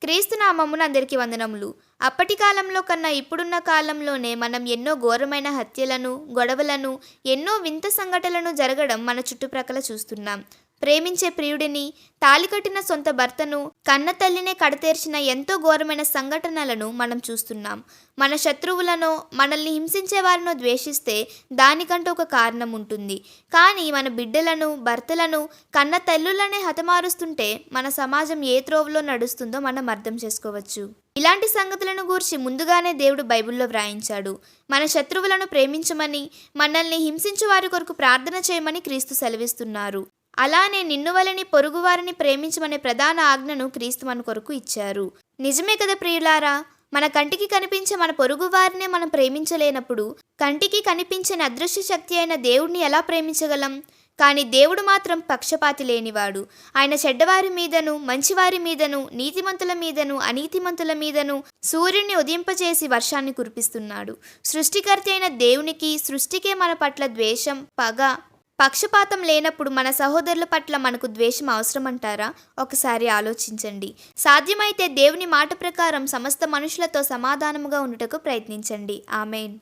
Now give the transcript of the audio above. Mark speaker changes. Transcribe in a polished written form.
Speaker 1: క్రీస్తు నామమున అందరికీ వందనములు. అప్పటి కాలంలో కన్నా ఇప్పుడున్న కాలంలోనే మనం ఎన్నో ఘోరమైన హత్యలను, గొడవలను, ఎన్నో వింత సంఘటనలను జరగడం మన చుట్టుప్రక్కల చూస్తున్నాం. ప్రేమించే ప్రియుడిని, తాళికట్టిన సొంత భర్తను, కన్న తల్లినే కడతేర్చిన ఎంతో ఘోరమైన సంఘటనలను మనం చూస్తున్నాం. మన శత్రువులను, మనల్ని హింసించే వారిని ద్వేషిస్తే దానికంటూ ఒక కారణం ఉంటుంది. కానీ మన బిడ్డలను, భర్తలను, కన్న తల్లులనే హతమారుస్తుంటే మన సమాజం ఏ త్రోవలో నడుస్తుందో మనం అర్థం చేసుకోవచ్చు. ఇలాంటి సంగతులను గూర్చి ముందుగానే దేవుడు బైబిల్లో వ్రాయించాడు. మన శత్రువులను ప్రేమించమని, మనల్ని హింసించు వారి కొరకు ప్రార్థన చేయమని క్రీస్తు సెలవిస్తున్నారు. అలానే నిన్ను వలని పొరుగువారిని ప్రేమించమనే ప్రధాన ఆజ్ఞను క్రీస్తు మన కొరకు ఇచ్చారు. నిజమే కదా ప్రియులారా? మన కంటికి కనిపించే మన పొరుగు వారినే మనం ప్రేమించలేనప్పుడు కంటికి కనిపించని అదృశ్య శక్తి అయిన దేవుడిని ఎలా ప్రేమించగలం? కానీ దేవుడు మాత్రం పక్షపాతి లేనివాడు. ఆయన చెడ్డవారి మీదను, మంచివారి మీదను, నీతిమంతుల మీదను, అనీతిమంతుల మీదను సూర్యుని ఉదయింపచేసి వర్షాన్ని కురిపిస్తున్నాడు. సృష్టికర్త అయిన దేవునికి, సృష్టికే మన పట్ల ద్వేషం, పగ, పక్షపాతం లేనప్పుడు మన సహోదరుల పట్ల మనకు ద్వేషం అవసరమంటారా? ఒకసారి ఆలోచించండి. సాధ్యమైతే దేవుని మాట ప్రకారం సమస్త మనుషులతో సమాధానముగా ఉండుటకు ప్రయత్నించండి. ఆమేన్.